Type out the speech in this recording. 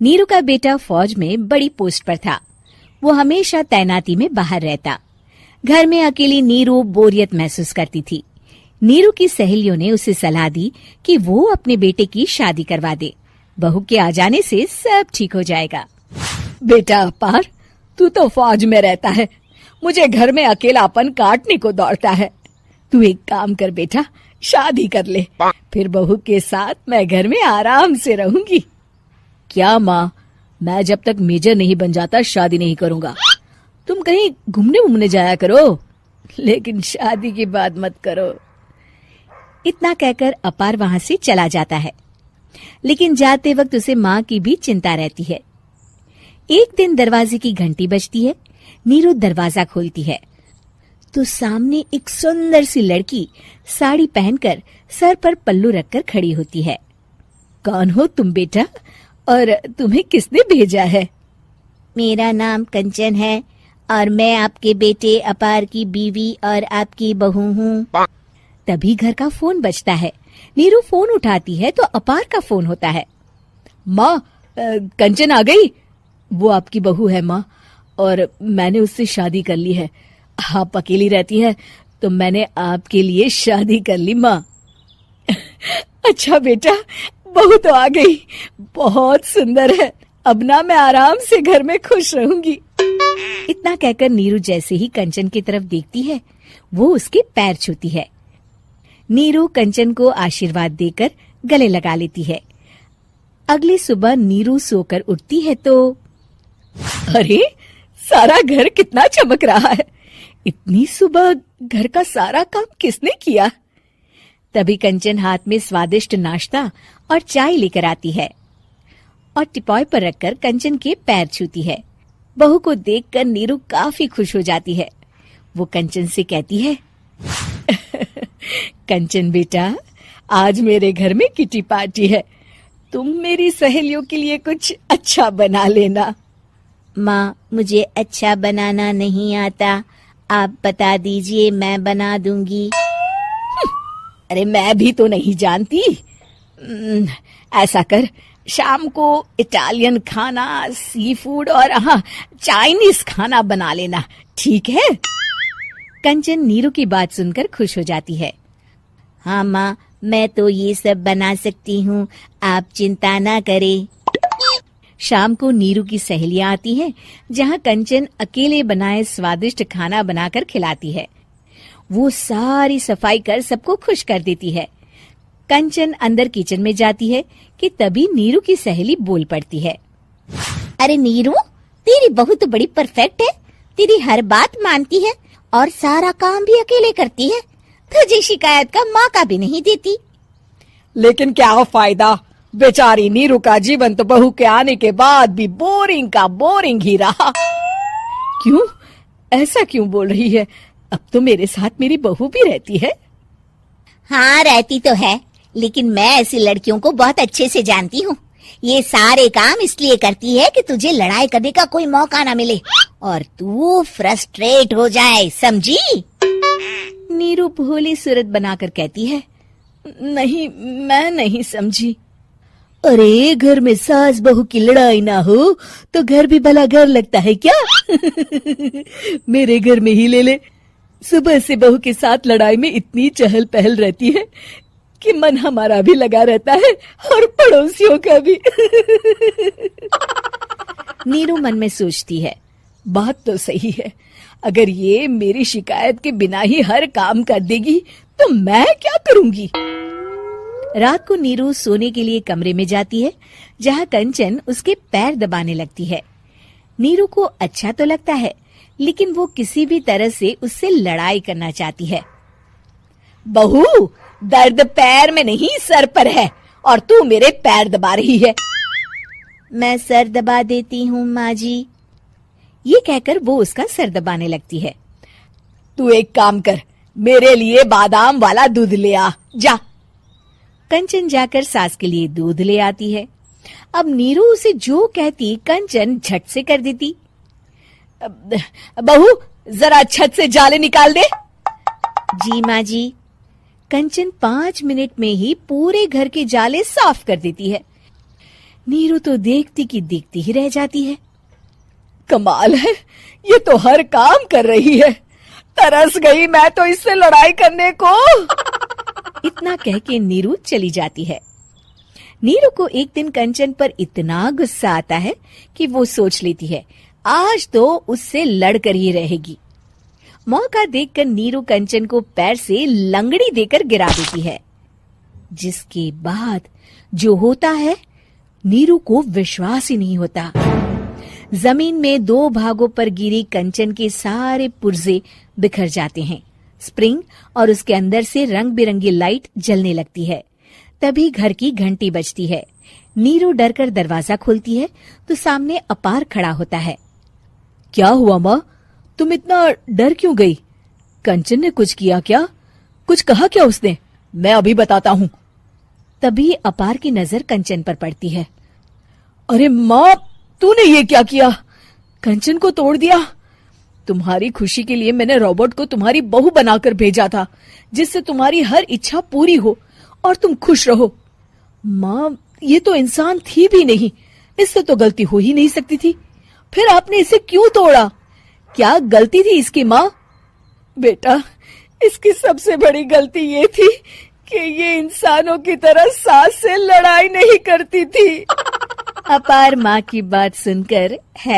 नीरू का बेटा फौज में बड़ी पोस्ट पर था। वो हमेशा तैनाती में बाहर रहता। घर में अकेली नीरू बोरियत महसूस करती थी। नीरू की सहेलियों ने उसे सलाह दी कि वो अपने बेटे की शादी करवा दे। बहू के आ जाने से सब ठीक हो जाएगा। बेटा अपार, तू तो फौज में रहता है, मुझे घर में अकेलापन काटने को दौड़ता है। तू एक काम कर बेटा, शादी कर ले, फिर बहू के साथ मैं घर में आराम से रहूंगी। क्या माँ, मैं जब तक मेजर नहीं बन जाता शादी नहीं करूंगा। तुम कहीं घूमने जाया करो, लेकिन शादी की बात मत करो। इतना कहकर अपार वहां से चला जाता है, लेकिन जाते वक्त उसे माँ की भी चिंता रहती है। एक दिन दरवाजे की घंटी बजती है। नीरू दरवाजा खोलती है तो सामने एक सुंदर सी लड़की साड़ी पहनकर सर पर पल्लू रखकर खड़ी होती है। कौन हो तुम बेटा, और तुम्हें किसने भेजा है? मेरा नाम कंचन है और मैं आपके बेटे अपार की बीवी और आपकी बहू हूँ। तभी घर का फोन बजता है। नीरू फोन उठाती है तो अपार का फोन होता है। माँ, कंचन आ गई। वो आपकी बहू है माँ, और मैंने उससे शादी कर ली है। आप अकेली रहती हैं तो मैंने आपके लिए शादी कर ली माँ। अच्छा बेटा, बहू तो आ गई, बहुत सुंदर है। अब ना मैं आराम से घर में खुश रहूंगी। इतना कहकर नीरू जैसे ही कंचन की तरफ देखती है, वो उसके पैर छूती है। नीरू कंचन को आशीर्वाद देकर गले लगा लेती है। अगली सुबह नीरू सोकर उठती है तो अरे, सारा घर कितना चमक रहा है। इतनी सुबह घर का सारा काम किसने किया? तभी कंचन हाथ में स्वादिष्ट नाश्ता और चाय लेकर आती है और टिपॉय पर रखकर कंचन के पैर छूती है। बहू को देखकर नीरू काफी खुश हो जाती है। वो कंचन से कहती है, कंचन बेटा, आज मेरे घर में किटी पार्टी है। तुम मेरी सहेलियों के लिए कुछ अच्छा बना लेना। माँ, मुझे अच्छा बनाना नहीं आता, आप बता दीजिए, मैं बना दूंगी। अरे मैं भी तो नहीं जानती। ऐसा कर, शाम को इटालियन खाना, सी फूड और हाँ, चाइनीज खाना बना लेना, ठीक है? कंचन नीरू की बात सुनकर खुश हो जाती है। हाँ माँ, मैं तो ये सब बना सकती हूँ, आप चिंता ना करें। शाम को नीरू की सहेलियां आती हैं, जहाँ कंचन अकेले बनाए स्वादिष्ट खाना बनाकर खिलाती है। वो सारी सफाई कर सबको खुश कर देती है। कंचन अंदर किचन में जाती है कि तभी नीरू की सहेली बोल पड़ती है। अरे नीरू, तेरी बहू तो बड़ी परफेक्ट है, तेरी हर बात मानती है और सारा काम भी अकेले करती है, तुझे शिकायत का मौका भी नहीं देती। लेकिन क्या फायदा, बेचारी नीरू का जीवन तो बहू के आने के बाद भी बोरिंग का बोरिंग ही रहा। क्यों, ऐसा क्यों बोल रही है? अब तो मेरे साथ मेरी बहू भी रहती है। हाँ, रहती तो है, लेकिन मैं ऐसी लड़कियों को बहुत अच्छे से जानती हूँ। ये सारे काम इसलिए करती है कि तुझे लड़ाई करने का कोई मौका ना मिले और तू फ्रस्ट्रेट हो जाए, समझी? नीरू भोली सूरत बनाकर कहती है, नहीं, मैं नहीं समझी। अरे, घर में सास बहू की लड़ाई ना हो तो घर भी भला घर लगता है क्या? मेरे घर में ही ले ले। सुबह से बहू के साथ लड़ाई में इतनी चहल पहल रहती है कि मन हमारा भी लगा रहता है और पड़ोसियों का भी। नीरू मन में सोचती है, बात तो सही है। अगर ये मेरी शिकायत के बिना ही हर काम कर देगी तो मैं क्या करूंगी? रात को नीरू सोने के लिए कमरे में जाती है, जहाँ कंचन उसके पैर दबाने लगती है। नीरू को अच्छा तो लगता है, लेकिन वो किसी भी तरह से उससे लड़ाई करना चाहती है। बहू, दर्द पैर में नहीं सर पर है और तू मेरे पैर दबा रही है। मैं सर दबा देती हूँ माँ जी। ये कहकर वो उसका सर दबाने लगती है। तू एक काम कर, मेरे लिए बादाम वाला दूध ले आ, जा। कंचन जाकर सास के लिए दूध ले आती है। अब नीरू उसे जो कहती कंचन झट से कर देती। बहू, जरा छत से जाले निकाल दे। जी माँ जी। कंचन 5 मिनट में ही पूरे घर के जाले साफ कर देती है। नीरू तो देखती की देखती ही रह जाती है। कमाल है, ये तो हर काम कर रही है। तरस गई मैं तो इससे लड़ाई करने को। इतना कह के नीरू चली जाती है। नीरू को एक दिन कंचन पर इतना गुस्सा आता है कि वो सोच लेती है आज तो उससे लड़कर ही रहेगी। मौका देखकर नीरू कंचन को पैर से लंगड़ी देकर गिरा देती है, जिसके बाद जो होता है नीरू को विश्वास ही नहीं होता। जमीन में 2 भागों पर गिरी कंचन के सारे पुर्जे बिखर जाते हैं। स्प्रिंग और उसके अंदर से रंग बिरंगी लाइट जलने लगती है। तभी घर की घंटी बजती है। नीरू डरकर दरवाजा खोलती है तो सामने अपार खड़ा होता है। क्या हुआ माँ, तुम इतना डर क्यों गई? कंचन ने कुछ किया क्या? कुछ कहा क्या उसने? मैं अभी बताता हूँ। तभी अपार की नजर कंचन पर पड़ती है। अरे माँ, तूने ये क्या किया? कंचन को तोड़ दिया। तुम्हारी खुशी के लिए मैंने रोबोट को तुम्हारी बहू बनाकर भेजा था, जिससे तुम्हारी हर इच्छा पूरी हो और तुम खुश रहो। माँ, ये तो इंसान थी भी नहीं, इससे तो गलती हो ही नहीं सकती थी। फिर आपने इसे क्यों तोड़ा? क्या गलती थी इसकी माँ? बेटा, इसकी सबसे बड़ी गलती ये थी कि ये इंसानों की तरह सास से लड़ाई नहीं करती थी। अपार माँ की बात सुनकर है